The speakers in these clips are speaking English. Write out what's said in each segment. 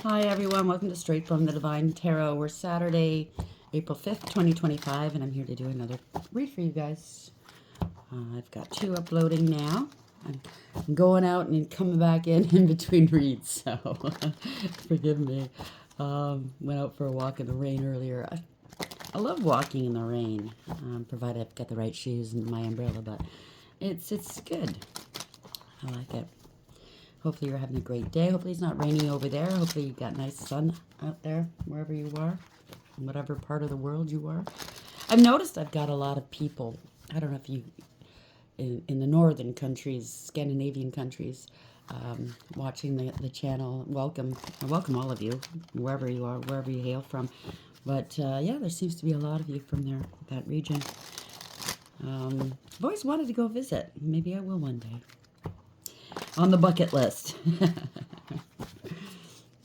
Hi everyone, welcome to Straight from the Divine Tarot. We're Saturday, April 5th, 2025, and I'm here to do another read for you guys. I've got two uploading now. I'm going out and coming back in between reads, so forgive me. Went out for a walk in the rain earlier. I love walking in the rain, provided I've got the right shoes and my umbrella, but it's good. I like it. Hopefully you're having a great day. Hopefully it's not raining over there. Hopefully you've got nice sun out there, wherever you are, in whatever part of the world you are. I've noticed I've got a lot of people, I don't know if you, in the northern countries, Scandinavian countries, watching the channel. Welcome. I welcome all of you, wherever you are, wherever you hail from. But yeah, there seems to be a lot of you from there, that region. I've always wanted to go visit. Maybe I will one day. On the bucket list.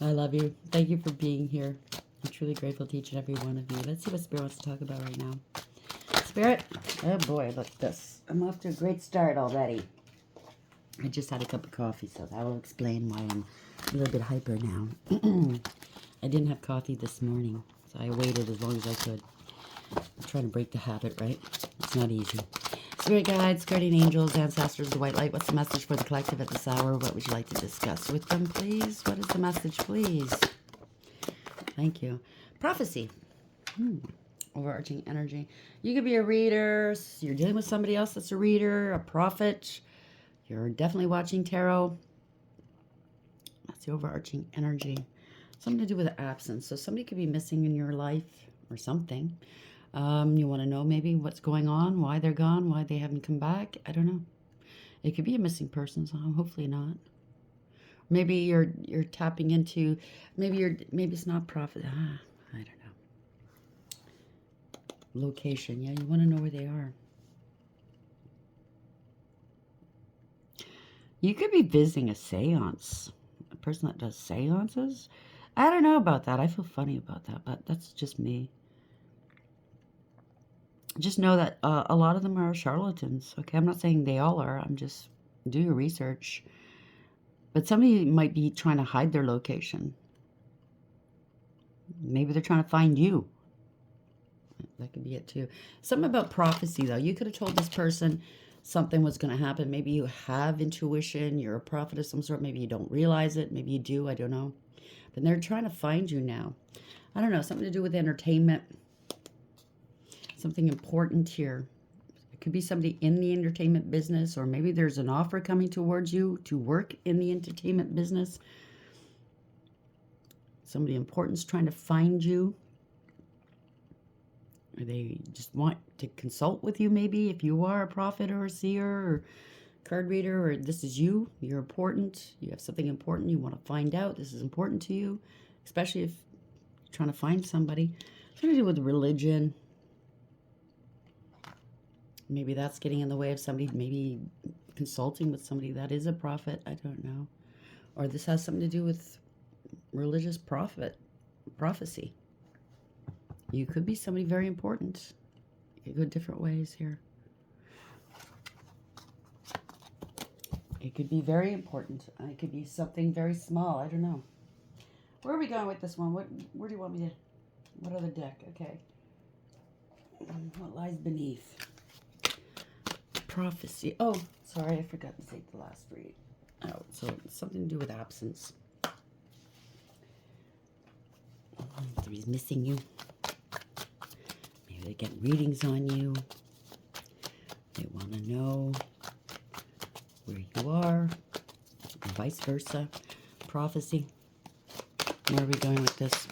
I love you. Thank you for being here. I'm truly grateful to each and every one of you. Let's see what Spirit wants to talk about right now. Spirit? Oh boy, look at this. I'm off to a great start already. I just had a cup of coffee, so that will explain why I'm a little bit hyper now. I didn't have coffee this morning, so I waited as long as I could. I'm trying to break the habit, right? It's not easy. Spirit guides, guardian angels, ancestors, the white light. What's the message for the collective at this hour? What would you like to discuss with them, please? What is the message, please? Thank you. Prophecy. Overarching energy. You could be a reader. You're dealing with somebody else that's a reader, a prophet. You're definitely watching tarot. That's the overarching energy. Something to do with absence. So somebody could be missing in your life or something. You want to know maybe what's going on, why they're gone, why they haven't come back. I don't know. It could be a missing person, so hopefully not. Maybe you're tapping into, maybe it's not profit. I don't know. Location, yeah, you want to know where they are. You could be visiting a seance, a person that does seances. I don't know about that. I feel funny about that, but that's just me. Just know that a lot of them are charlatans. Okay, I'm not saying they all are. I'm just do your research. But somebody might be trying to hide their location. Maybe they're trying to find you. That could be it too. Something about prophecy, though. You could have told this person something was going to happen. Maybe you have intuition. You're a prophet of some sort. Maybe you don't realize it. Maybe you do. I don't know. But they're trying to find you now. I don't know. Something to do with entertainment. Something important here. It could be somebody in the entertainment business, or maybe there's an offer coming towards you to work in the entertainment business. Somebody important's trying to find you. Or they just want to consult with you, maybe, if you are a prophet or a seer or card reader, or this is you. You're important. You have something important you want to find out. This is important to you, especially if you're trying to find somebody. Something to do with religion. Maybe that's getting in the way of somebody maybe consulting with somebody that is a prophet. I don't know. Or this has something to do with religious prophecy. You could be somebody very important. You could go different ways here. It could be very important. It could be something very small. I don't know. Where are we going with this one? Where do you want me to... What other deck? Okay. What lies beneath? Prophecy. Oh, sorry, I forgot to take the last read. Oh, so it's something to do with absence. Somebody's missing you. Maybe they get readings on you. They want to know where you are, and vice versa. Prophecy. Where are we going with this?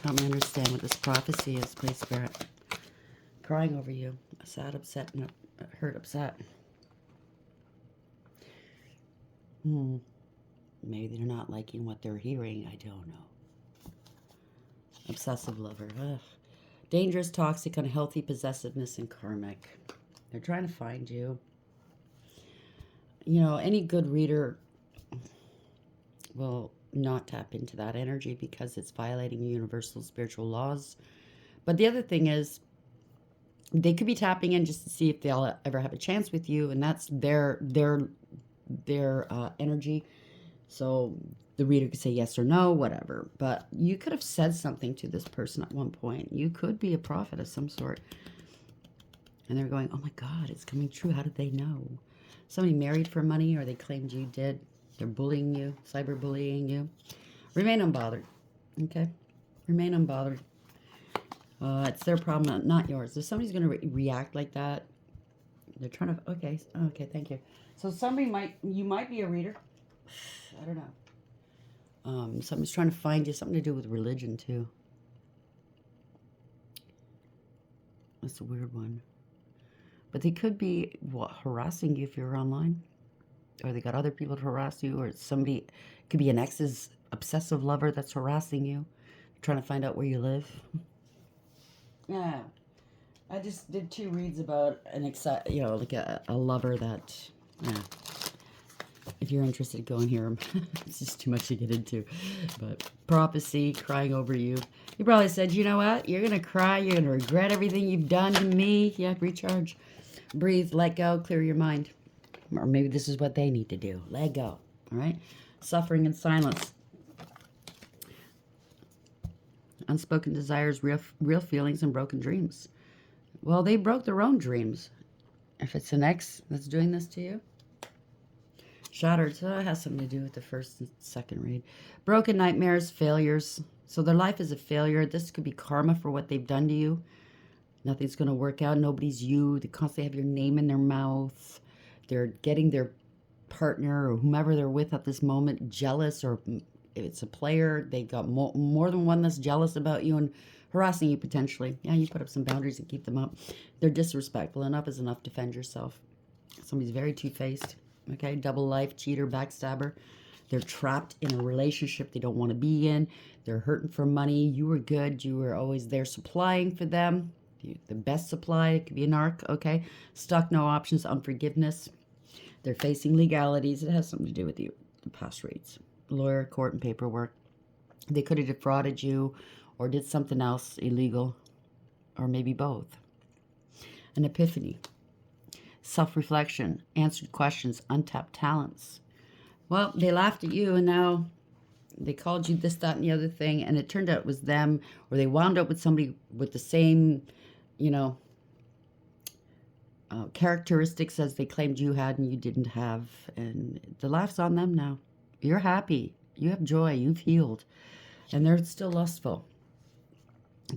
Help me understand what this prophecy is, please, Spirit. Crying over you. Sad, upset, and hurt, upset. Maybe they're not liking what they're hearing. I don't know. Obsessive lover. Ugh. Dangerous, toxic, unhealthy possessiveness, and karmic. They're trying to find you. You know, any good reader will not tap into that energy because it's violating universal spiritual laws. But the other thing is, they could be tapping in just to see if they'll ever have a chance with you, and that's their energy. So the reader could say yes or no, whatever. But you could have said something to this person at one point. You could be a prophet of some sort. And they're going, oh my God, it's coming true. How did they know? Somebody married for money, or they claimed you did. They're bullying you, cyberbullying you. Remain unbothered. Okay? Remain unbothered. It's their problem, not yours. If somebody's going to react like that, they're trying to... Okay, thank you. So you might be a reader. I don't know. Somebody's trying to find you. Something to do with religion, too. That's a weird one. But they could be, harassing you if you're online. Or they got other people to harass you. Or somebody, it could be an ex's obsessive lover that's harassing you. Trying to find out where you live. Yeah. I just did 2 reads about like a lover that, yeah. If you're interested, go and hear them. It's just too much to get into. But prophecy, crying over you. You probably said, you know what? You're going to cry. You're going to regret everything you've done to me. Yeah, recharge. Breathe, let go, clear your mind. Or maybe this is what they need to do. Let go. All right? Suffering and silence. Unspoken desires, real feelings, and broken dreams. Well, they broke their own dreams. If it's an ex that's doing this to you. Shattered, so that has something to do with the first and second read. Broken nightmares, failures. So their life is a failure. This could be karma for what they've done to you. Nothing's going to work out. Nobody's you. They constantly have your name in their mouth. They're getting their partner or whomever they're with at this moment jealous, or if it's a player, they got more than one that's jealous about you and harassing you potentially. Yeah, you put up some boundaries and keep them up. They're disrespectful. Enough is enough. Defend yourself. Somebody's very two-faced. Okay, double life, cheater, backstabber. They're trapped in a relationship they don't want to be in. They're hurting for money. You were good. You were always there supplying for them. The best supply. It could be an arc. Okay, stuck, no options, unforgiveness. They're facing legalities. It has something to do with you, the past reads. Lawyer, court, and paperwork. They could have defrauded you or did something else illegal, or maybe both. An epiphany. Self-reflection, answered questions, untapped talents. Well, they laughed at you, and now they called you this, that, and the other thing, and it turned out it was them, or they wound up with somebody with the same, characteristics as they claimed you had and you didn't have, and the laugh's on them now. You're happy. You have joy. You've healed, and they're still lustful.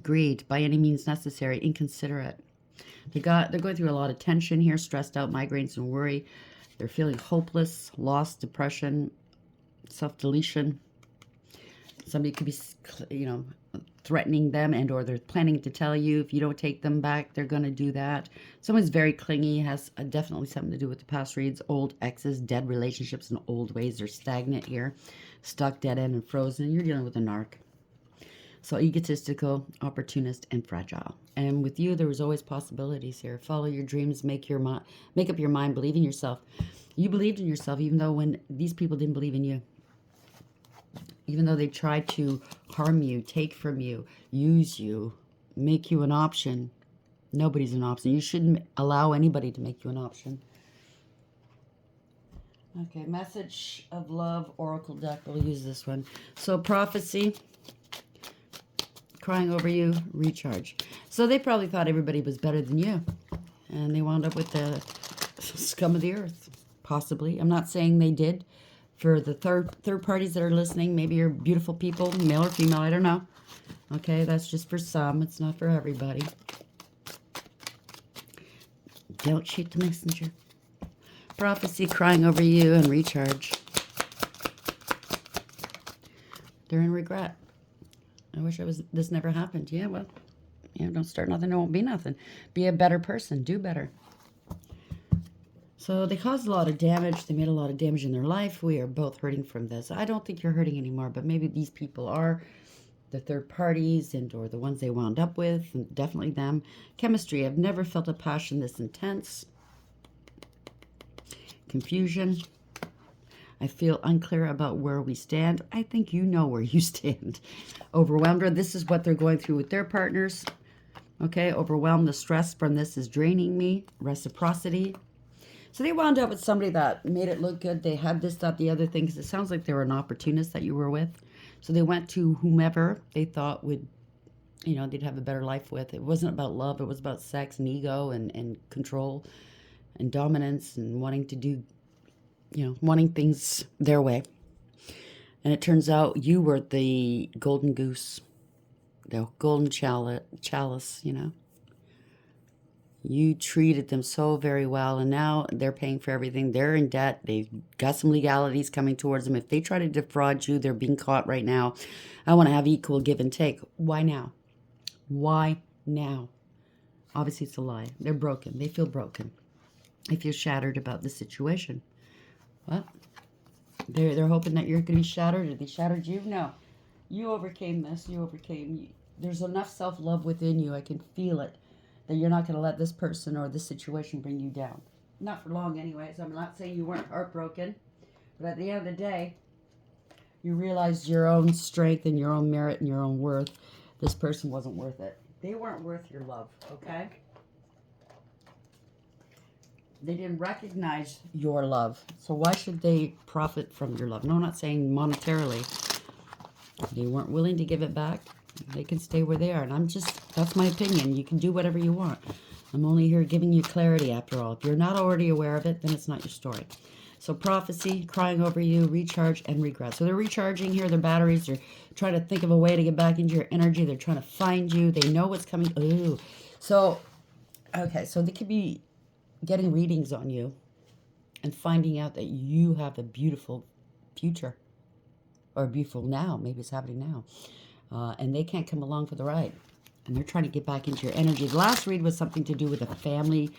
Greed, by any means necessary, inconsiderate. They're going through a lot of tension here, stressed out, migraines, and worry. They're feeling hopeless, lost, depression, self-deletion. Somebody could be, threatening them, and or they're planning to tell you if you don't take them back, they're going to do that. Someone's very clingy, has definitely something to do with the past reads. Old exes, dead relationships, and old ways. They're stagnant here, stuck, dead end, and frozen. You're dealing with a narc. So egotistical, opportunist, and fragile. And with you, there was always possibilities here. Follow your dreams, make up your mind, believe in yourself. You believed in yourself, even though when these people didn't believe in you. Even though they tried to harm you, take from you, use you, make you an option. Nobody's an option. You shouldn't allow anybody to make you an option. Okay, message of love, oracle deck. We'll use this one. So prophecy. Crying over you, recharge. So they probably thought everybody was better than you. And they wound up with the scum of the earth, possibly. I'm not saying they did. For the third parties that are listening, maybe you're beautiful people, male or female, I don't know. Okay, that's just for some. It's not for everybody. Don't shoot the messenger. Prophecy, crying over you, and recharge. They're in regret. I wish this never happened. Yeah, well, don't start nothing, there won't be nothing. Be a better person. Do better. So they caused a lot of damage. They made a lot of damage in their life. We are both hurting from this. I don't think you're hurting anymore, but maybe these people are the third parties and or the ones they wound up with, and definitely them. Chemistry. I've never felt a passion this intense. Confusion. I feel unclear about where we stand. I think you know where you stand. Overwhelmed. This is what they're going through with their partners. Okay, overwhelmed. The stress from this is draining me. Reciprocity. So they wound up with somebody that made it look good. They had this, that, the other thing, because it sounds like they were an opportunist that you were with. So they went to whomever they thought would, they'd have a better life with. It wasn't about love. It was about sex and ego and control and dominance and wanting to do, wanting things their way. And it turns out you were the golden goose, the golden chalice, You treated them so very well, and now they're paying for everything. They're in debt. They've got some legalities coming towards them. If they try to defraud you, they're being caught right now. I want to have equal give and take. Why now? Why now? Obviously, it's a lie. They're broken. They feel broken. They feel shattered about the situation. Well, they're hoping that you're going to be shattered. Did they shattered you? No. You overcame this. You overcame. There's enough self-love within you. I can feel it. That you're not going to let this person or this situation bring you down. Not for long anyways. I'm not saying you weren't heartbroken. But at the end of the day, you realized your own strength and your own merit and your own worth. This person wasn't worth it. They weren't worth your love, okay? They didn't recognize your love. So why should they profit from your love? No, I'm not saying monetarily. They weren't willing to give it back. They can stay where they are. And that's my opinion. You can do whatever you want. I'm only here giving you clarity after all. If you're not already aware of it, then it's not your story. So prophecy, crying over you, recharge, and regret. So they're recharging here, their batteries. They're trying to think of a way to get back into your energy. They're trying to find you. They know what's coming. Ooh. So, okay, so they could be getting readings on you and finding out that you have a beautiful future. Or beautiful now. Maybe it's happening now. And they can't come along for the ride. And they're trying to get back into your energy. The last read was something to do with a family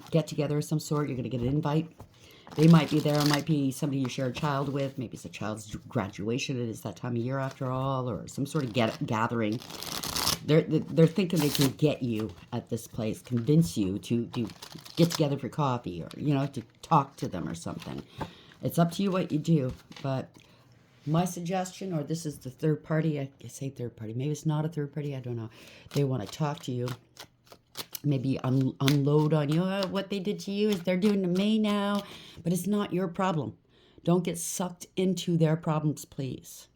get-together of some sort. You're going to get an invite. They might be there. It might be somebody you share a child with. Maybe it's a child's graduation. It is that time of year after all. Or some sort of gathering. They're thinking they can get you at this place. Convince you to get together for coffee. Or, to talk to them or something. It's up to you what you do. But my suggestion, or this is the third party, I say third party, maybe it's not a third party, I don't know. They want to talk to you, maybe unload on you. What they did to you is they're doing to me now, but it's not your problem. Don't get sucked into their problems, please.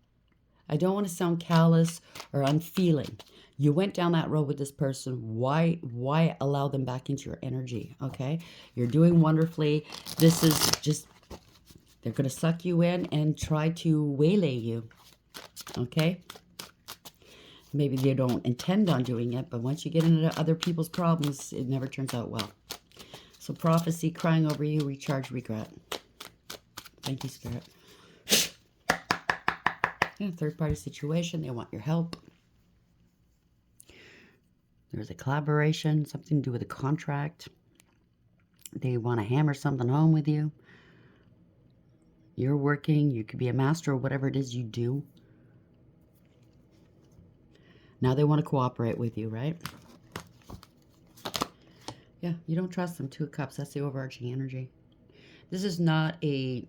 I don't want to sound callous or unfeeling. You went down that road with this person. Why allow them back into your energy, okay? You're doing wonderfully. This is just... They're going to suck you in and try to waylay you, okay? Maybe they don't intend on doing it, but once you get into other people's problems, it never turns out well. So prophecy, crying over you, recharge, regret. Thank you, Spirit. Yeah, third-party situation, they want your help. There's a collaboration, something to do with a contract. They want to hammer something home with you. You're working, you could be a master or whatever it is you do. Now they want to cooperate with you, right? Yeah, you don't trust them. Two of Cups, that's the overarching energy. This is not a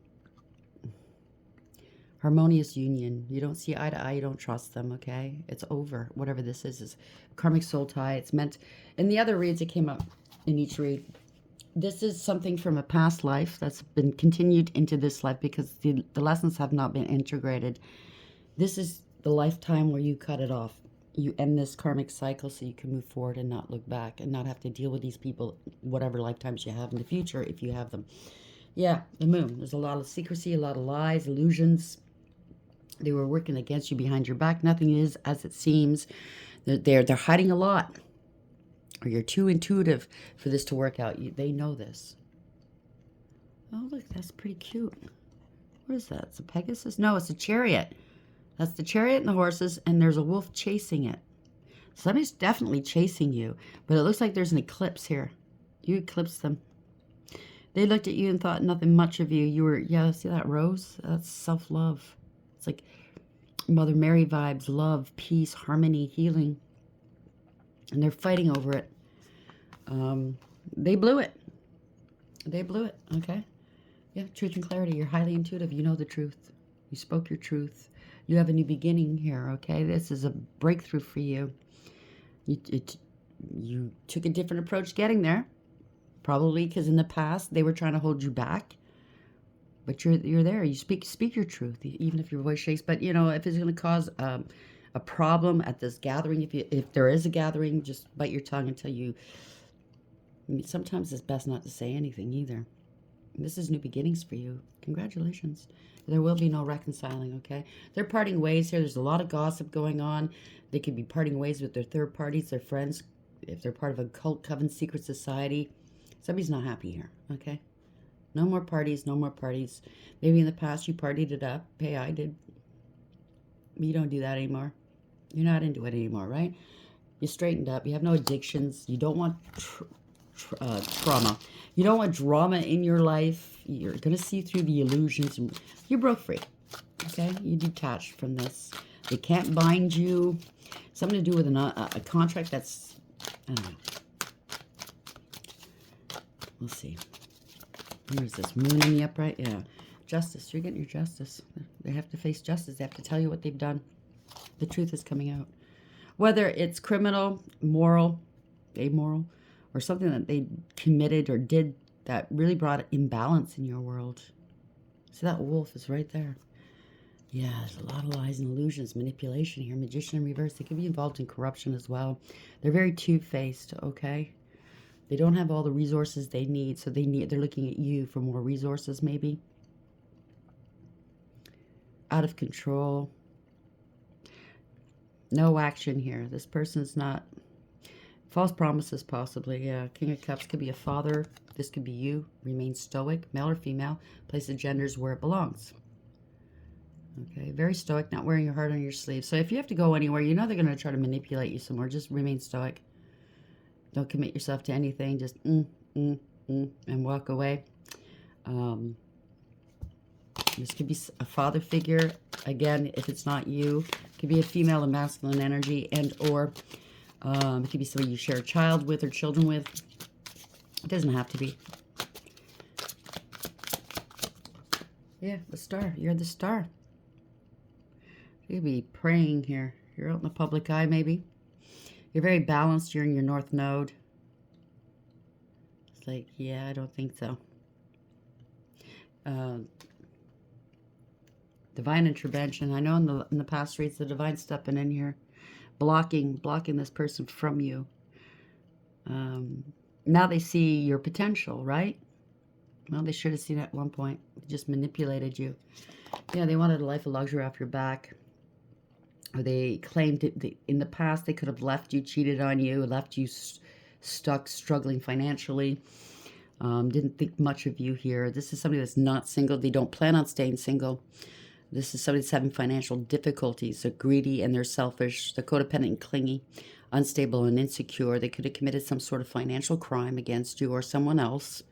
harmonious union. You don't see eye to eye, you don't trust them, okay? It's over. Whatever this is karmic soul tie. It's meant, in the other reads, it came up in each read. This is something from a past life that's been continued into this life because the lessons have not been integrated. This is the lifetime where you cut it off. You end this karmic cycle so you can move forward and not look back and not have to deal with these people whatever lifetimes you have in the future if you have them. Yeah, the moon. There's a lot of secrecy, a lot of lies, illusions. They were working against you behind your back. Nothing is as it seems. They're hiding a lot. Or you're too intuitive for this to work out. They know this. Oh, look, that's pretty cute. What is that? It's a Pegasus? No, it's a chariot. That's the chariot and the horses, and there's a wolf chasing it. Somebody's definitely chasing you, but it looks like there's an eclipse here. You eclipsed them. They looked at you and thought nothing much of you. You were, yeah, see that rose? That's self-love. It's like Mother Mary vibes, love, peace, harmony, healing. And they're fighting over it. They blew it. They blew it, okay? Yeah, truth and clarity. You're highly intuitive. You know the truth. You spoke your truth. You have a new beginning here, okay? This is a breakthrough for you. You took a different approach getting there. Probably because in the past they were trying to hold you back. But you're there. You speak your truth, even if your voice shakes. But you know, if it's going to cause a problem at this gathering, if there is a gathering, just bite your tongue until you. I mean, sometimes it's best not to say anything either. This is new beginnings for you. Congratulations. There will be no reconciling. Okay, they're parting ways here. There's a lot of gossip going on. They could be parting ways with their third parties, their friends, if they're part of a cult, coven, secret society. Somebody's not happy here. Okay. No more parties, no more parties. Maybe in the past you partied it up. Hey, I did. You don't do that anymore. You're not into it anymore, right? You straightened up. You have no addictions. You don't want trauma. You don't want drama in your life. You're going to see through the illusions. You broke free, okay? You detached from this. They can't bind you. Something to do with a contract that's, I don't know. We'll see. Where is this? Moon in the upright? Yeah. Justice. You're getting your justice. They have to face justice. They have to tell you what they've done. The truth is coming out. Whether it's criminal, moral, amoral, or something that they committed or did that really brought imbalance in your world. See, that wolf is right there. Yeah, there's a lot of lies and illusions, manipulation here. Magician in reverse. They could be involved in corruption as well. They're very two-faced, okay? They don't have all the resources they need, so they're looking at you for more resources, maybe. Out of control. No action here. This person's not. False promises, possibly. Yeah. King of Cups could be a father. This could be you. Remain stoic, male or female. Place the genders where it belongs. Okay. Very stoic, not wearing your heart on your sleeve. So if you have to go anywhere, you know they're going to try to manipulate you some more. Just remain stoic. Don't commit yourself to anything. Just and walk away. This could be a father figure. Again, if it's not you, it could be a female and masculine energy, and or it could be somebody you share a child with or children with. It doesn't have to be. Yeah, the star. You're the star. You could be praying here. You're out in the public eye, maybe. You're very balanced. You're in your north node. It's like, yeah, I don't think so. Divine intervention. I know in the past reads the divine stepping in here, blocking this person from you. Now they see your potential, right? Well, they should have seen it at one point. They just manipulated you. Yeah, they wanted a life of luxury off your back. Or they claimed in the past they could have left you, cheated on you, left you stuck, struggling financially. Didn't think much of you here. This is somebody that's not single. They don't plan on staying single. This is somebody that's having financial difficulties. They're greedy and they're selfish. They're codependent and clingy, unstable and insecure. They could have committed some sort of financial crime against you or someone else.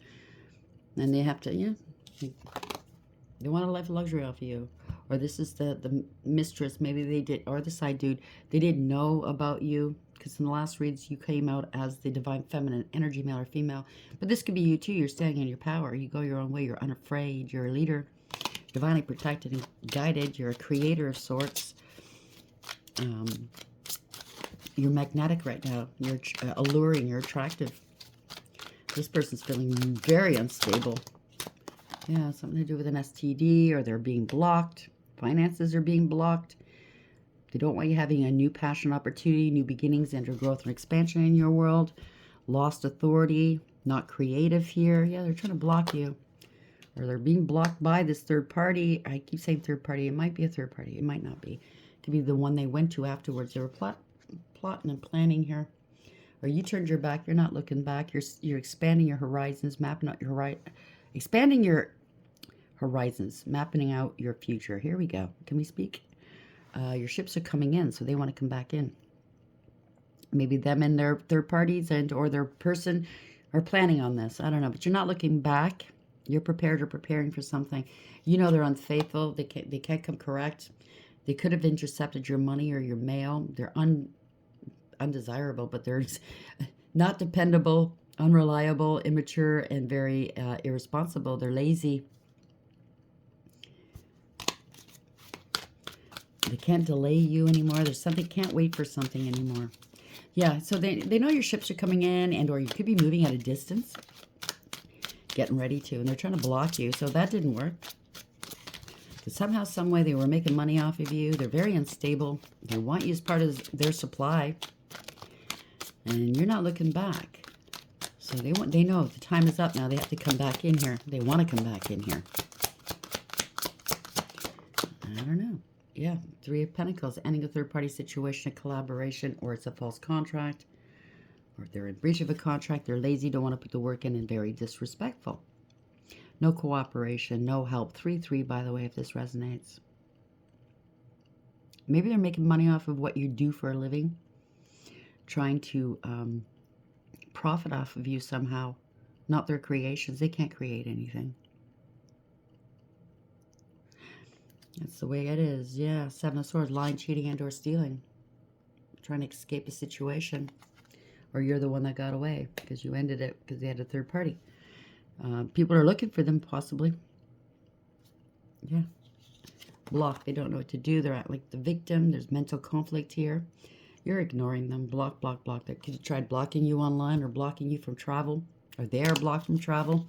And they have to, yeah, they want a life of luxury off of you. Or this is the mistress, maybe they did, or the side dude, they didn't know about you, because in the last reads you came out as the divine feminine energy, male or female. But this could be you too. You're standing in your power. You go your own way. You're unafraid. You're a leader, divinely protected and guided. You're a creator of sorts. You're magnetic right now. You're alluring. You're attractive. This person's feeling very unstable. Yeah, something to do with an STD, or they're being blocked. Finances are being blocked. They don't want you having a new passion, opportunity, new beginnings, enter growth and expansion in your world. Lost authority, not creative here. Yeah, they're trying to block you. Or they're being blocked by this third party. I keep saying third party. It might be a third party. It might not be. It could be the one they went to afterwards. They were plotting and planning here. Or you turned your back. You're not looking back. You're expanding your horizons, mapping out your expanding your horizons, mapping out your future. Here we go. Can we speak? Your ships are coming in, so they want to come back in. Maybe them and their third parties and or their person are planning on this. I don't know, but you're not looking back. You're prepared or preparing for something. You know they're unfaithful. They can't come correct. They could have intercepted your money or your mail. They're undesirable, but they're not dependable, unreliable, immature, and very irresponsible. They're lazy. They can't delay you anymore. There's something, can't wait for something anymore. Yeah, so they know your ships are coming in, and or you could be moving at a distance. getting ready to, and they're trying to block you. So that didn't work. Because somehow, some way, they were making money off of you. They're very unstable. They want you as part of their supply. And you're not looking back. So they know the time is up now. They have to come back in here. They want to come back in here. I don't know. Yeah, 3 of Pentacles, ending a third-party situation, a collaboration, or it's a false contract, or if they're in breach of a contract, they're lazy, don't want to put the work in, and very disrespectful. No cooperation, no help. 3-3, by the way, if this resonates. Maybe they're making money off of what you do for a living, trying to profit off of you somehow. Not their creations. They can't create anything. That's the way it is. Yeah, 7 of Swords, lying, cheating, and or stealing. Trying to escape a situation. Or you're the one that got away because you ended it because they had a third party. People are looking for them, possibly. Yeah. Block. They don't know what to do. They're at like the victim. There's mental conflict here. You're ignoring them. Block, block, block. They could have tried blocking you online or blocking you from travel. Or they are blocked from travel.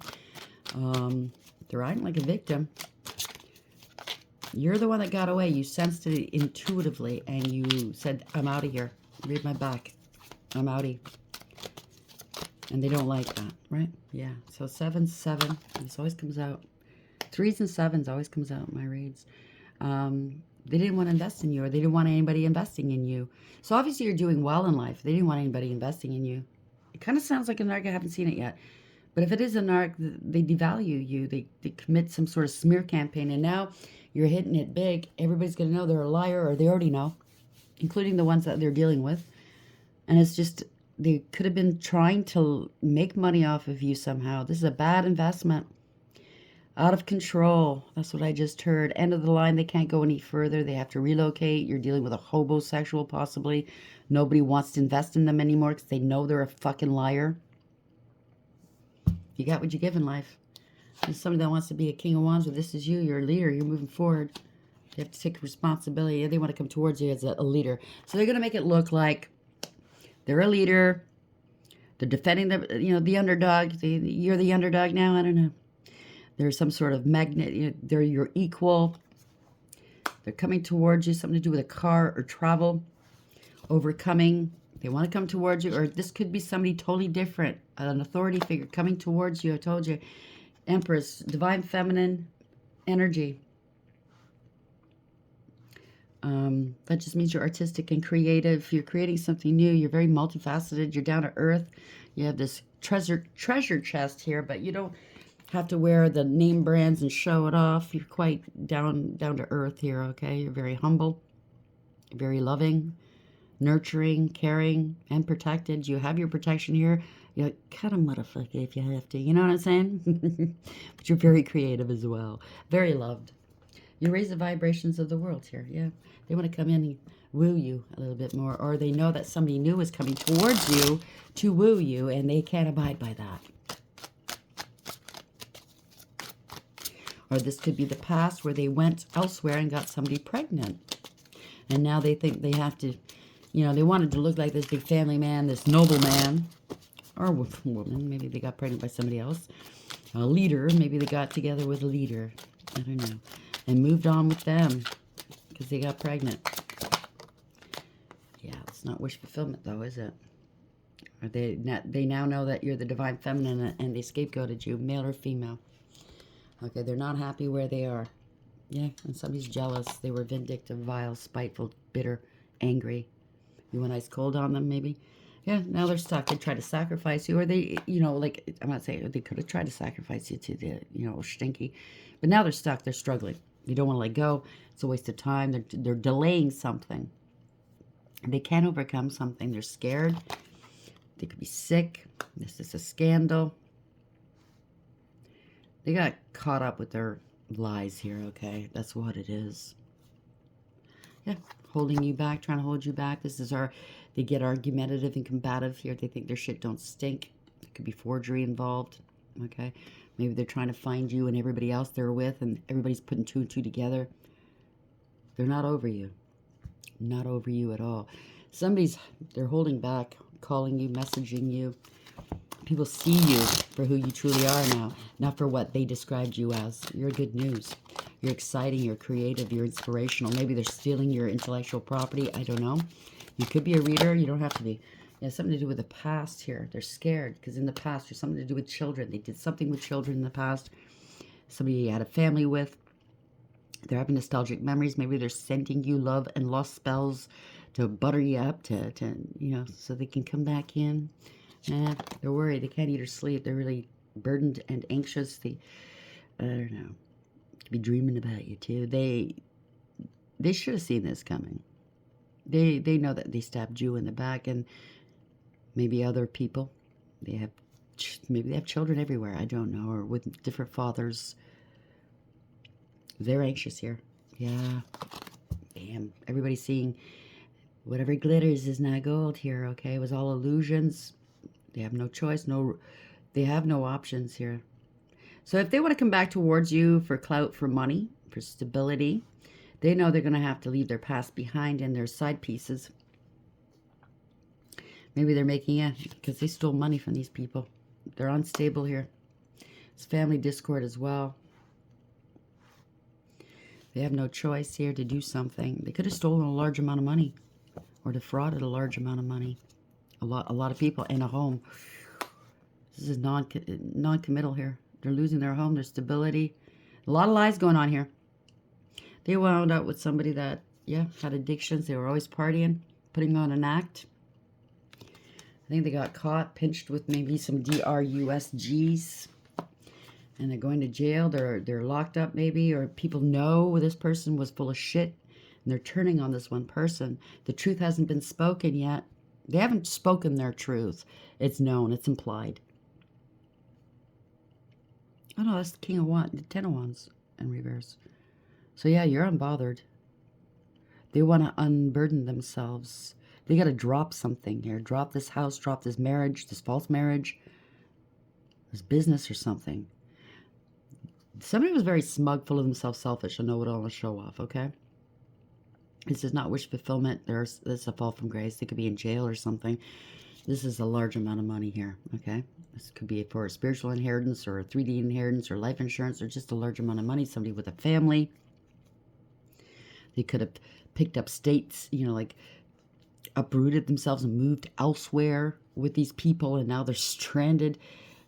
They're acting like a victim. You're the one that got away. You sensed it intuitively, and you said, I'm out of here. Read my back. I'm outie. And they don't like that, right? Yeah. So 7, 7. This always comes out. 3s and 7s always comes out in my reads. They didn't want to invest in you, or they didn't want anybody investing in you. So obviously you're doing well in life. They didn't want anybody investing in you. It kind of sounds like a narc. I haven't seen it yet. But if it is a narc, they devalue you. They commit some sort of smear campaign. And now you're hitting it big. Everybody's going to know they're a liar, or they already know, including the ones that they're dealing with. And it's just, they could have been trying to make money off of you somehow. This is a bad investment. Out of control. That's what I just heard. End of the line. They can't go any further. They have to relocate. You're dealing with a homosexual, possibly. Nobody wants to invest in them anymore because they know they're a fucking liar. You got what you give in life. There's somebody that wants to be a King of Wands, or this is you. You're a leader. You're moving forward. You have to take responsibility. They want to come towards you as a leader. So they're going to make it look like they're a leader. They're defending the underdog. You're the underdog now. I don't know. There's some sort of magnet. They're your equal. They're coming towards you. Something to do with a car or travel. Overcoming. They want to come towards you. Or this could be somebody totally different. An authority figure coming towards you. I told you. Empress. Divine feminine energy. That just means you're artistic and creative. You're creating something new. You're very multifaceted. You're down to earth. You have this treasure chest here, but you don't have to wear the name brands and show it off. You're quite down to earth here, okay? You're very humble, very loving, nurturing, caring, and protected. You have your protection here. You cut a motherfucker if you have to. You know what I'm saying? But you're very creative as well. Very loved. You raise the vibrations of the world here, yeah. They want to come in and woo you a little bit more, or they know that somebody new is coming towards you to woo you, and they can't abide by that. Or this could be the past where they went elsewhere and got somebody pregnant. And now they think they have to, they wanted to look like this big family man, this noble man, or woman. Maybe they got pregnant by somebody else. A leader, maybe they got together with a leader. I don't know. And moved on with them because they got pregnant. Yeah, it's not wish fulfillment though, is it? Or they now know that you're the divine feminine and they scapegoated you, male or female. Okay, they're not happy where they are. Yeah, and somebody's jealous. They were vindictive, vile, spiteful, bitter, angry. You went ice cold on them, maybe? Yeah, now they're stuck. They try to sacrifice you, or they, I'm not saying they could have tried to sacrifice you to the, stinky. But now they're stuck. They're struggling. They don't want to let go. It's a waste of time. They're delaying something. They can't overcome something. They're scared. They could be sick. This is a scandal. They got caught up with their lies here, okay? That's what it is. Yeah, holding you back, trying to hold you back. They get argumentative and combative here. They think their shit don't stink. There could be forgery involved, okay? Maybe they're trying to find you and everybody else they're with, and everybody's putting 2 and 2 together. They're not over you. Not over you at all. They're holding back, calling you, messaging you. People see you for who you truly are now, not for what they described you as. You're good news. You're exciting, you're creative, you're inspirational. Maybe they're stealing your intellectual property. I don't know. You could be a reader. You don't have to be. It has something to do with the past here. They're scared because in the past there's something to do with children. They did something with children in the past. Somebody you had a family with. They're having nostalgic memories. Maybe they're sending you love and lust spells to butter you up to so they can come back in. They're worried. They can't eat or sleep. They're really burdened and anxious. I don't know. Could be dreaming about you too. They should have seen this coming. They know that they stabbed you in the back, and maybe other people. Maybe they have children everywhere. I don't know, or with different fathers. They're anxious here. Yeah. Damn. Everybody's seeing whatever glitters is not gold here, okay? It was all illusions. They have no choice. They have no options here. So if they want to come back towards you for clout, for money, for stability, they know they're going to have to leave their past behind and their side pieces. Maybe they're making it because they stole money from these people. They're unstable here. It's family discord as well. They have no choice here to do something. They could have stolen a large amount of money or defrauded a large amount of money. A lot of people in a home. This is non-committal here. They're losing their home, their stability. A lot of lies going on here. They wound up with somebody that, had addictions. They were always partying, putting on an act. I think they got caught, pinched with maybe some DRUSGs. And they're going to jail. They're locked up maybe, or people know this person was full of shit and they're turning on this one person. The truth hasn't been spoken yet. They haven't spoken their truth. It's known. It's implied. Oh no, that's the King of Wands, the 10 of Wands in reverse. So yeah, you're unbothered. They want to unburden themselves. They got to drop something here. Drop this house, drop this marriage, this false marriage, this business or something. Somebody was very smug, full of themselves, selfish, and know it all and show off, okay? This is not wish fulfillment. This is a fall from grace. They could be in jail or something. This is a large amount of money here, okay? This could be for a spiritual inheritance or a 3D inheritance or life insurance or just a large amount of money. Somebody with a family. They could have picked up states, like uprooted themselves and moved elsewhere with these people, and now they're stranded.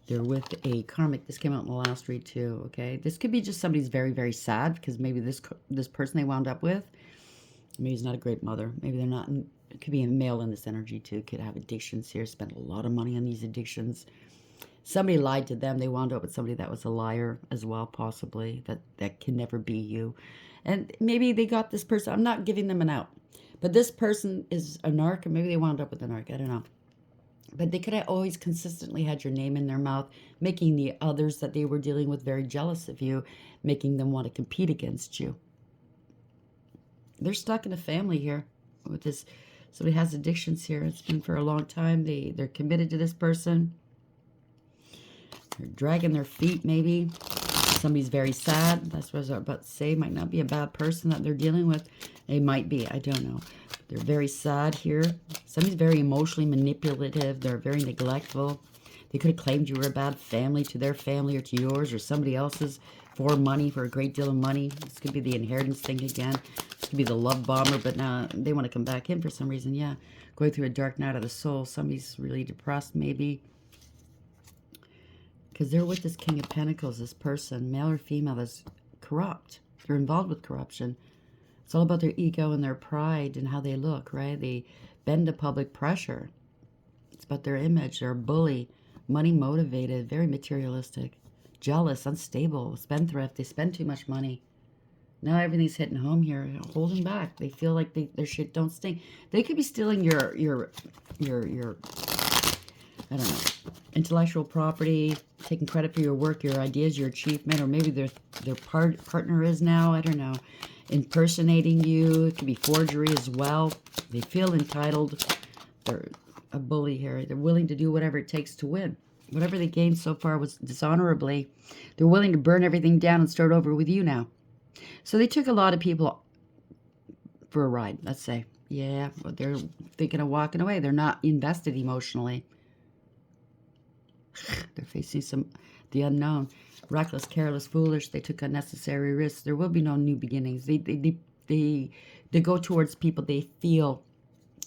They're with a karmic. This came out in the last read too, okay? This could be just somebody's very, very sad because maybe this person they wound up with, maybe he's not a great mother. Maybe they're not. It could be a male in this energy too. Could have addictions here. Spent a lot of money on these addictions. Somebody lied to them. They wound up with somebody that was a liar as well, possibly. That can never be you. And maybe they got this person. I'm not giving them an out. But this person is a narc, or maybe they wound up with a narc. I don't know. But they could have always consistently had your name in their mouth, making the others that they were dealing with very jealous of you, making them want to compete against you. They're stuck in a family here with this. Somebody has addictions here. It's been for a long time. They're committed to this person. They're dragging their feet, maybe. Somebody's very sad. That's what I was about to say. Might not be a bad person that they're dealing with. They might be. I don't know. They're very sad here. Somebody's very emotionally manipulative. They're very neglectful. They could have claimed you were a bad family to their family or to yours or somebody else's for money, for a great deal of money. This could be the inheritance thing again. This could be the love bomber, but now they want to come back in for some reason. Yeah, going through a dark night of the soul. Somebody's really depressed maybe. Because they're with this King of Pentacles, this person, male or female, that's corrupt. They're involved with corruption. It's all about their ego and their pride and how they look, right? They bend to public pressure. It's about their image. They're a bully, money motivated, very materialistic, jealous, unstable, spendthrift. They spend too much money. Now everything's hitting home here, holding back. They feel like their shit don't stink. They could be stealing your I don't know, intellectual property, taking credit for your work, your ideas, your achievement, or maybe their partner is now, I don't know, impersonating you. It could be forgery as well. They feel entitled. They're a bully here. They're willing to do whatever it takes to win. Whatever they gained so far was dishonorably. They're willing to burn everything down and start over with you now. So they took a lot of people for a ride, let's say. Yeah, but they're thinking of walking away. They're not invested emotionally. they're facing the unknown. Reckless, careless, foolish. They took unnecessary risks. There will be no new beginnings. They go towards people they feel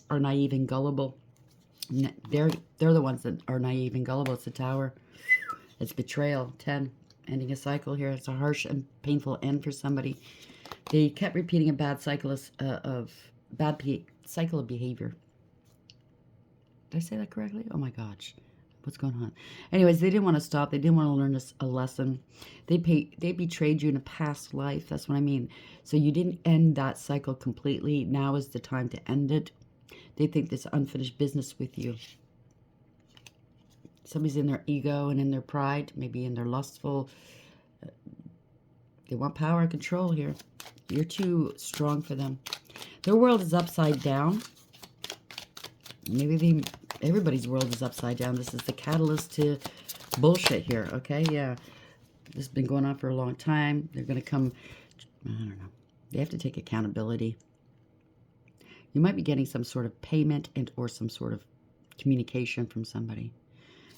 are naive and gullible. They're the ones that are naive and gullible. It's the Tower. It's betrayal. 10. Ending a cycle here. It's a harsh and painful end for somebody. They kept repeating a bad cycle cycle of behavior. Did I say that correctly? Oh my gosh. What's going on? Anyways, they didn't want to stop. They didn't want to learn a lesson. They betrayed you in a past life. That's what I mean. So you didn't end that cycle completely. Now is the time to end it. They think there's unfinished business with you. Somebody's in their ego and in their pride, maybe in their lustful. They want power and control here. You're too strong for them. Their world is upside down. Maybe everybody's world is upside down. This is the catalyst to bullshit here, okay? Yeah. This has been going on for a long time. They're going to come, I don't know. They have to take accountability. You might be getting some sort of payment and or some sort of communication from somebody.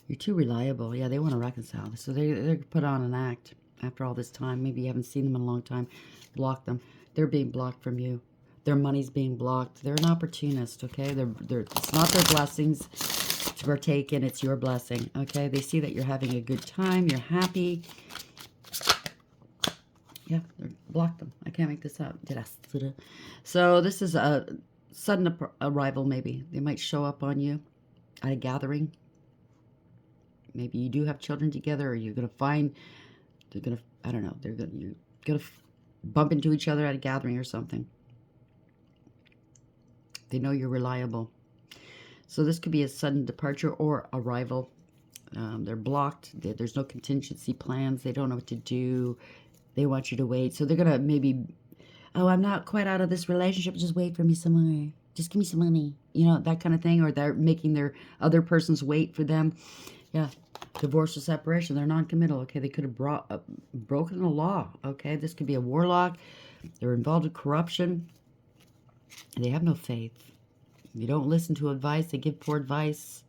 You're too reliable. Yeah, they want to reconcile. So they're put on an act after all this time. Maybe you haven't seen them in a long time. Block them. They're being blocked from you. Their money's being blocked. They're an opportunist, okay? It's not their blessings to partake in. It's your blessing, okay? They see that you're having a good time. You're happy. Yeah, block them. I can't make this up. So this is a sudden arrival, maybe. They might show up on you at a gathering. Maybe you do have children together, or you're going to find, I don't know, you're going to bump into each other at a gathering or something. They know you're reliable. So this could be a sudden departure or arrival. They're blocked. There's no contingency plans. They don't know what to do. They want you to wait. So they're going to maybe, oh, I'm not quite out of this relationship. Just wait for me some more. Just give me some money. You know, that kind of thing. Or they're making their other person's wait for them. Yeah. Divorce or separation. They're non-committal. Okay. They could have broken the law. Okay. This could be a warlock. They're involved in corruption. They have no faith. You don't listen to advice. They give poor advice.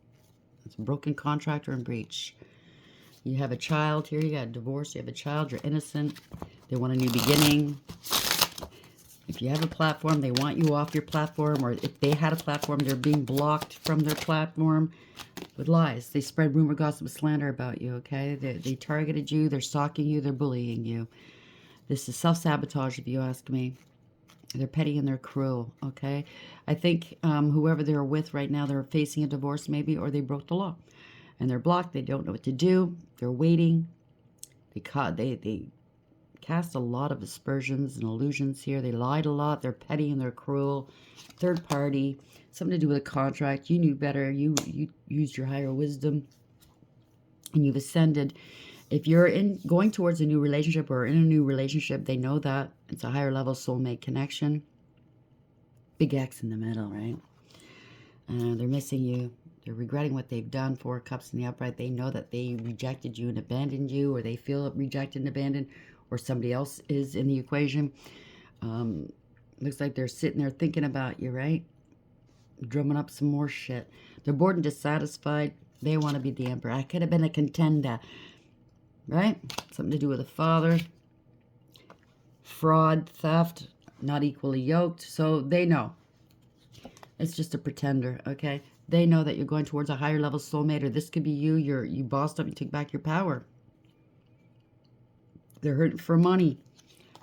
It's a broken contract or in breach. You have a child here. You got a divorce. You have a child. You're innocent. They want a new beginning. If you have a platform, they want you off your platform. Or if they had a platform, they're being blocked from their platform with lies. They spread rumor, gossip, slander about you, okay? They targeted you. They're stalking you. They're bullying you. This is self-sabotage, if you ask me. They're petty and they're cruel, okay? I think whoever they're with right now, they're facing a divorce maybe, or they broke the law. And they're blocked. They don't know what to do. They're waiting. They cast a lot of aspersions and illusions here. They lied a lot. They're petty and they're cruel. Third party. Something to do with a contract. You knew better. You used your higher wisdom. And you've ascended. If you're going towards a new relationship or in a new relationship, they know that. It's a higher level soulmate connection. Big X in the middle, right? They're missing you. They're regretting what they've done. 4 cups in the upright. They know that they rejected you and abandoned you, or they feel rejected and abandoned, or somebody else is in the equation. Looks like they're sitting there thinking about you, right? Drumming up some more shit. They're bored and dissatisfied. They want to be the emperor. I could have been a contender. Right? Something to do with a father. Fraud, theft, not equally yoked. So they know. It's just a pretender, okay? They know that you're going towards a higher level soulmate, or this could be you. You bossed up, you took back your power. They're hurting for money.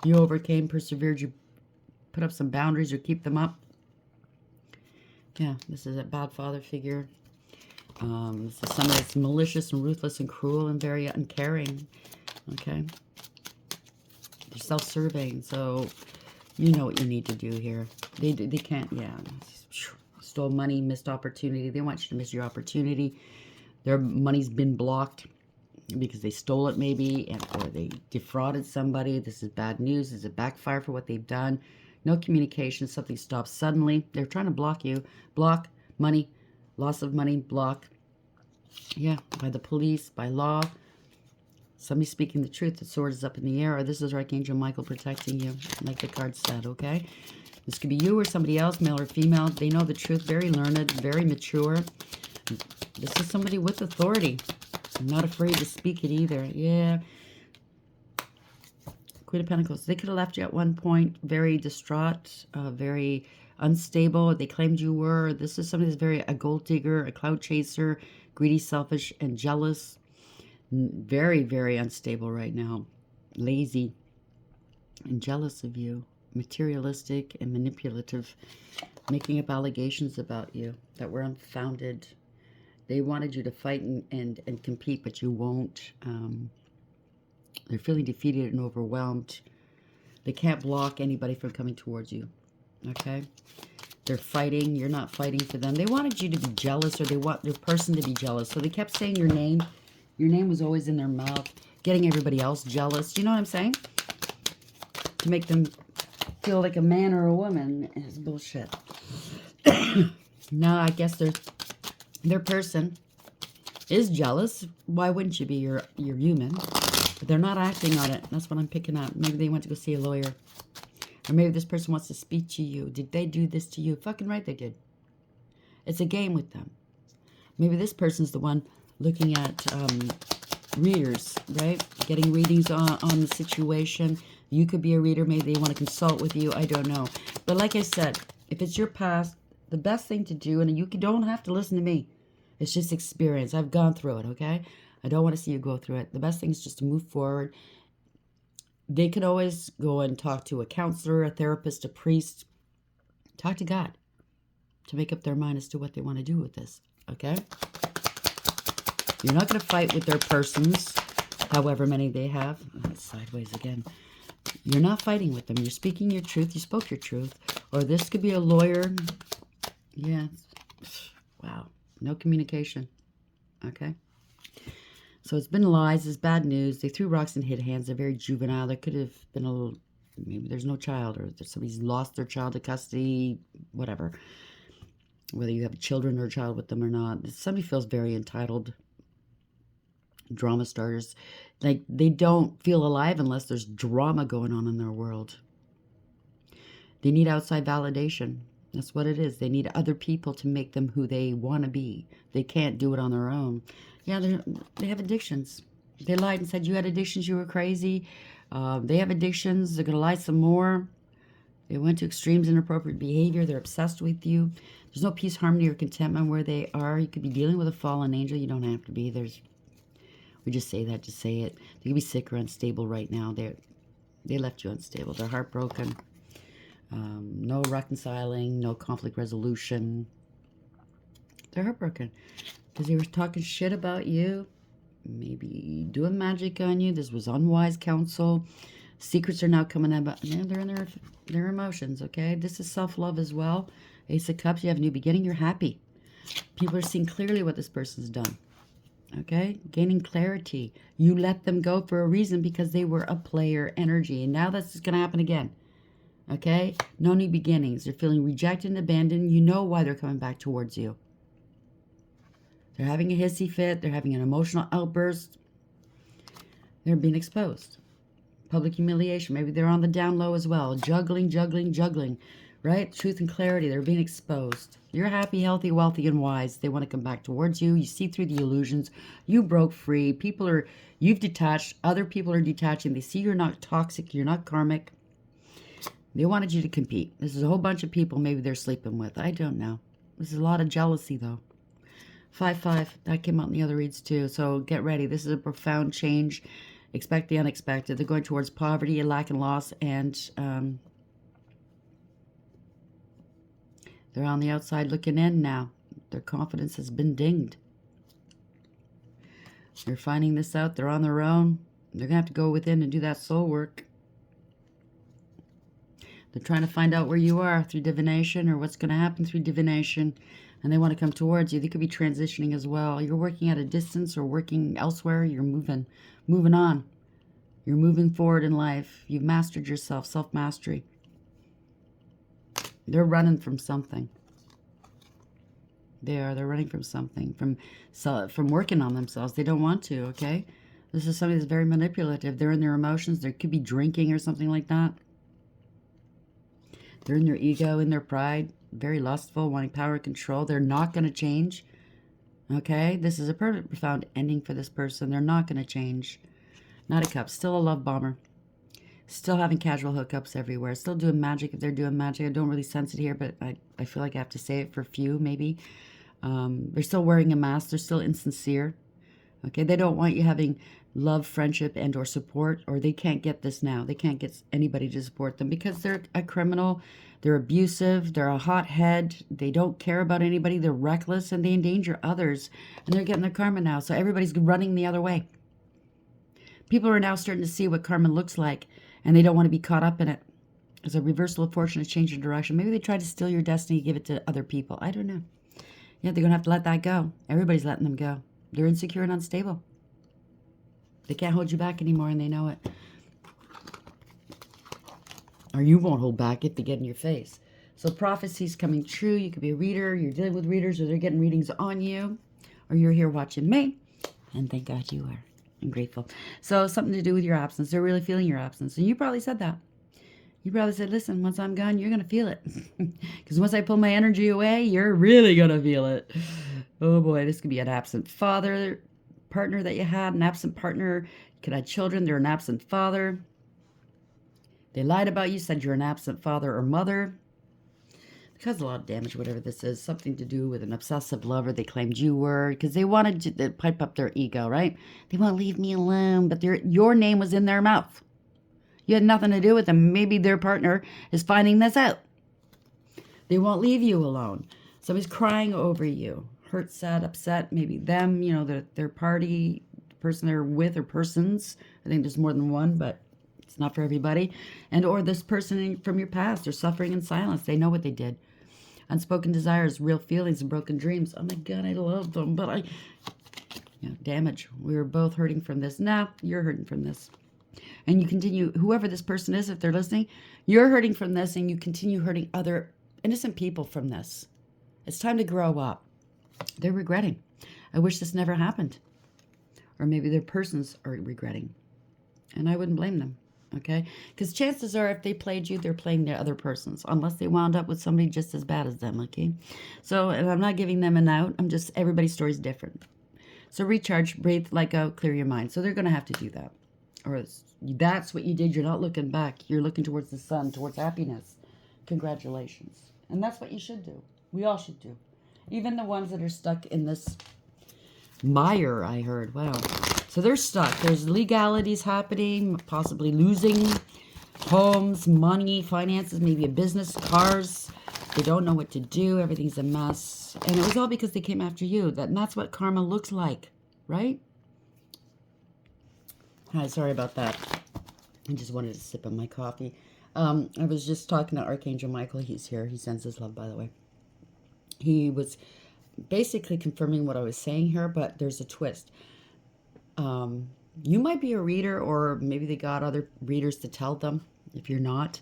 You overcame, persevered, you put up some boundaries or keep them up. Yeah, this is a bad father figure. This is somebody that's malicious and ruthless and cruel and very uncaring. Okay? They're self-serving, so you know what you need to do here. They can't, yeah. Stole money, missed opportunity. They want you to miss your opportunity. Their money's been blocked because they stole it maybe, or they defrauded somebody. This is bad news. This is a backfire for what they've done. No communication. Something stops suddenly. They're trying to block you. Block, money, loss of money, block. Yeah, by the police, by law. Somebody speaking the truth. The sword is up in the air. Or this is Archangel Michael protecting you, like the card said, okay? This could be you or somebody else, male or female. They know the truth. Very learned, very mature. This is somebody with authority. I'm not afraid to speak it either. Yeah. Queen of Pentacles. They could have left you at one point very distraught, very unstable. They claimed you were. This is somebody that's very a gold digger, a cloud chaser, greedy, selfish, and jealous. Very, very unstable right now. Lazy and jealous of you. Materialistic and manipulative. Making up allegations about you that were unfounded. They wanted you to fight and compete, but you won't. They're feeling defeated and overwhelmed. They can't block anybody from coming towards you. Okay? They're fighting. You're not fighting for them. They wanted you to be jealous, or they want their person to be jealous. So they kept saying your name. Your name was always in their mouth, getting everybody else jealous. Do you know what I'm saying? To make them feel like a man or a woman is bullshit. No, I guess their person is jealous. Why wouldn't you be? You're human. But they're not acting on it. That's what I'm picking up. Maybe they went to go see a lawyer. Or maybe this person wants to speak to you. Did they do this to you? Fucking right they did. It's a game with them. Maybe this person's the one looking at readers, right? Getting readings on the situation. You could be a reader. Maybe they want to consult with you. I don't know. But like I said, if it's your past, the best thing to do, and you don't have to listen to me. It's just experience. I've gone through it, okay? I don't want to see you go through it. The best thing is just to move forward. They could always go and talk to a counselor, a therapist, a priest. Talk to God to make up their mind as to what they want to do with this, okay? You're not going to fight with their persons, however many they have. That's sideways again. You're not fighting with them. You're speaking your truth. You spoke your truth. Or this could be a lawyer. Yeah. Wow. No communication. Okay? So it's been lies. It's bad news. They threw rocks and hid hands. They're very juvenile. There could have been a little... Maybe there's no child, or somebody's lost their child to custody, whatever. Whether you have children or a child with them or not. Somebody feels very entitled. Drama starters. Like, they don't feel alive unless there's drama going on in their world. They need outside validation. That's what it is. They need other people to make them who they want to be. They can't do it on their own. Yeah, they have addictions. They lied and said you had addictions, you were crazy. They have addictions. They're going to lie some more. They went to extremes, inappropriate behavior. They're obsessed with you. There's no peace, harmony, or contentment where they are. You could be dealing with a fallen angel. You don't have to be. We just say that to say it. They could be sick or unstable right now. They left you unstable. They're heartbroken. No reconciling, no conflict resolution. They're heartbroken because they were talking shit about you, maybe doing magic on you. This was unwise counsel. Secrets are now coming out. They're in their emotions, okay? This is self-love as well. Ace of Cups, you have a new beginning. You're happy. People are seeing clearly what this person's done, okay? Gaining clarity. You let them go for a reason because they were a player energy, and now that's going to happen again. Okay? No new beginnings. They're feeling rejected and abandoned. You know why they're coming back towards you. They're having a hissy fit. They're having an emotional outburst. They're being exposed. Public humiliation. Maybe they're on the down low as well. Juggling, juggling, juggling. Right? Truth and clarity. They're being exposed. You're happy, healthy, wealthy, and wise. They want to come back towards you. You see through the illusions. You broke free. You've detached. Other people are detaching. They see you're not toxic. You're not karmic. They wanted you to compete. This is a whole bunch of people maybe they're sleeping with. I don't know. This is a lot of jealousy, though. 5-5. That came out in the other reads, too. So get ready. This is a profound change. Expect the unexpected. They're going towards poverty, lack, and loss. And they're on the outside looking in now. Their confidence has been dinged. They're finding this out. They're on their own. They're going to have to go within and do that soul work. They're trying to find out where you are through divination or what's going to happen through divination. And they want to come towards you. They could be transitioning as well. You're working at a distance or working elsewhere. You're moving on. You're moving forward in life. You've mastered yourself, self-mastery. They're running from something. They're running from something, from working on themselves. They don't want to, okay? This is somebody that's very manipulative. They're in their emotions. They could be drinking or something like that. They're in their ego, in their pride, very lustful, wanting power and control. They're not going to change. Okay? This is a profound ending for this person. They're not going to change. Knight of Cups. Still a love bomber. Still having casual hookups everywhere. Still doing magic if they're doing magic. I don't really sense it here, but I feel like I have to say it for a few, maybe. They're still wearing a mask. They're still insincere. Okay, they don't want you having love, friendship, and or support, or they can't get this now. They can't get anybody to support them because they're a criminal. They're abusive. They're a hothead. They don't care about anybody. They're reckless, and they endanger others. And they're getting their karma now, so everybody's running the other way. People are now starting to see what karma looks like, and they don't want to be caught up in it. There's a reversal of fortune, a change of direction. Maybe they try to steal your destiny, give it to other people. I don't know. Yeah, they're going to have to let that go. Everybody's letting them go. They're insecure and unstable. They can't hold you back anymore, and they know it. Or you won't hold back if they get in your face. So prophecy's coming true. You could be a reader. You're dealing with readers, or they're getting readings on you. Or you're here watching me. And thank God you are. I'm grateful. So something to do with your absence. They're really feeling your absence. And you probably said that. You probably said, listen, once I'm gone, you're going to feel it. Because once I pull my energy away, you're really going to feel it. Oh boy, this could be an absent father partner that you had, an absent partner. You could have children, they're an absent father. They lied about you, said you're an absent father or mother. It caused a lot of damage, whatever this is. Something to do with an obsessive lover they claimed you were, because they wanted to pipe up their ego, right? They won't leave me alone, but your name was in their mouth. You had nothing to do with them. Maybe their partner is finding this out. They won't leave you alone. Somebody's crying over you. Hurt, sad, upset. Maybe them, their party, the person they're with, or persons. I think there's more than one, but it's not for everybody. And or this person from your past. They're suffering in silence. They know what they did. Unspoken desires, real feelings, and broken dreams. Oh my God, I love them, but damage. We were both hurting from this. Now you're hurting from this. And you continue, whoever this person is, if they're listening, you're hurting from this, and you continue hurting other innocent people from this. It's time to grow up. They're regretting. I wish this never happened. Or maybe their persons are regretting. And I wouldn't blame them, okay? Because chances are if they played you, they're playing their other persons, unless they wound up with somebody just as bad as them, okay? So, and I'm not giving them an out. Everybody's story is different. So recharge, breathe, let go, clear your mind. So they're going to have to do that. Or that's what you did. You're not looking back. You're looking towards the sun, towards happiness. Congratulations. And that's what you should do. We all should do. Even the ones that are stuck in this mire, I heard. Wow. So they're stuck. There's legalities happening, possibly losing homes, money, finances, maybe a business, cars. They don't know what to do. Everything's a mess. And it was all because they came after you. And that's what karma looks like, right? Hi, sorry about that. I just wanted to sip on my coffee. I was just talking to Archangel Michael. He's here. He sends his love, by the way. He was basically confirming what I was saying here, but there's a twist. You might be a reader, or maybe they got other readers to tell them. If you're not,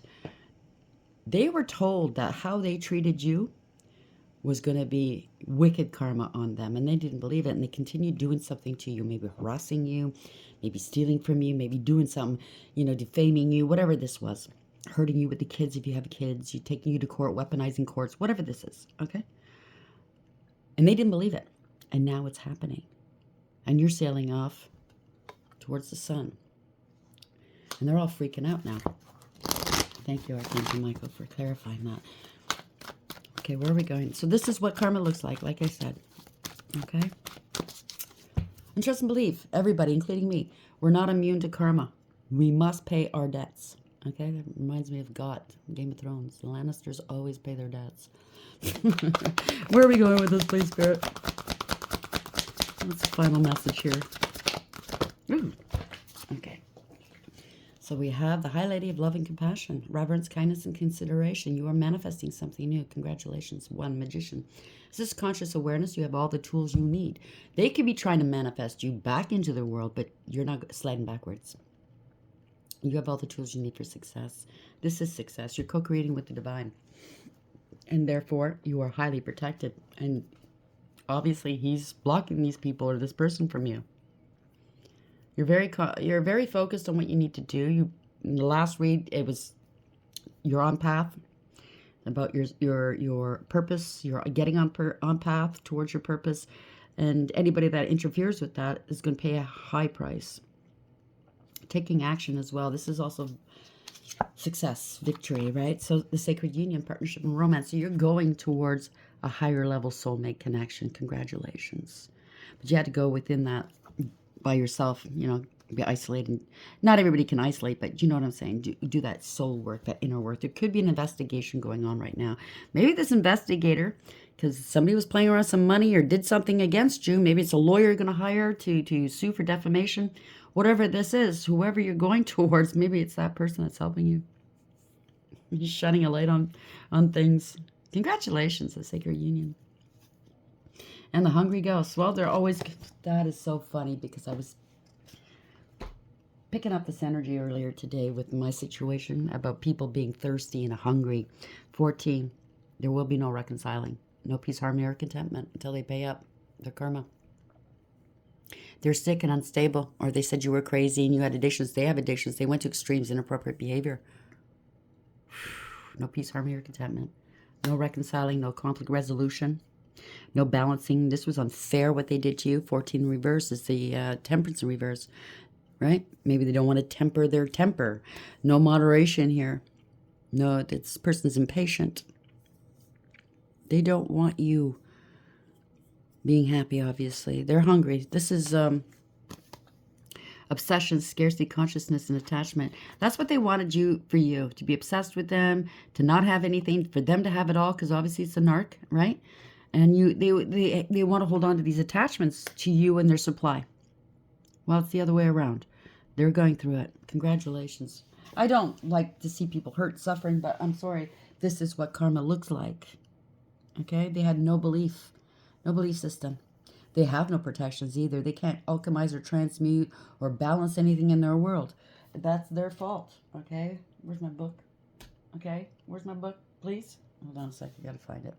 they were told that how they treated you was going to be wicked karma on them, and they didn't believe it, and they continued doing something to you, maybe harassing you, maybe stealing from you, maybe doing something, defaming you, whatever this was, hurting you with the kids if you have kids, taking you to court, weaponizing courts, whatever this is, okay? And they didn't believe it, and now it's happening, and you're sailing off towards the sun, and they're all freaking out now. Thank you, Archangel Michael, for clarifying that. Okay, where are we going? So this is what karma looks like I said. Okay? And trust and believe, everybody, including me, we're not immune to karma. We must pay our debts. Okay? That reminds me of God, Game of Thrones. The Lannisters always pay their debts. Where are we going with this, please, Spirit? What's the final message here? Ooh. Okay. So we have the High Lady of Love and Compassion, reverence, kindness, and consideration. You are manifesting something new. Congratulations. One, Magician. This is conscious awareness. You have all the tools you need. They could be trying to manifest you back into the world, but you're not sliding backwards. You have all the tools you need for success. This is success. You're co-creating with the divine. And therefore, you are highly protected. And obviously, he's blocking these people or this person from you. You're very focused on what you need to do. In the last read, it was you're on path about your purpose. You're getting on path towards your purpose. And anybody that interferes with that is going to pay a high price. Taking action as well. This is also success, victory, right? So the sacred union, partnership, and romance. So you're going towards a higher level soulmate connection. Congratulations. But you had to go within that by yourself, you know, be isolated. Not everybody can isolate, but you know what I'm saying? Do that soul work, that inner work. There could be an investigation going on right now. Maybe this investigator, because somebody was playing around some money or did something against you. Maybe it's a lawyer you're going to hire to sue for defamation. Whatever this is, whoever you're going towards, maybe it's that person that's helping you. He's shining a light on things. Congratulations, the sacred union. And the hungry ghosts. Well, they're always... That is so funny because I was picking up this energy earlier today with my situation about people being thirsty and hungry. 14. There will be no reconciling. No peace, harmony, or contentment until they pay up their karma. They're sick and unstable, or they said you were crazy and you had addictions. They have addictions. They went to extremes, inappropriate behavior. No peace, harmony, or contentment. No reconciling, no conflict resolution. No balancing. This was unfair what they did to you. 14 in reverse is the temperance in reverse, right? Maybe they don't want to temper their temper. No moderation here. No, this person's impatient. They don't want you being happy, obviously. They're hungry. This is obsession, scarcity, consciousness, and attachment. That's what they wanted you for you, to be obsessed with them, to not have anything, for them to have it all, because obviously it's a narc, right? And they want to hold on to these attachments to you and their supply. Well, it's the other way around. They're going through it. Congratulations. I don't like to see people hurt, suffering, but I'm sorry. This is what karma looks like. Okay? They had no belief system. They have no protections either. They can't alchemize or transmute or balance anything in their world. That's their fault. Okay? Where's my book? Okay? Where's my book, please? Hold on a second. I gotta find it.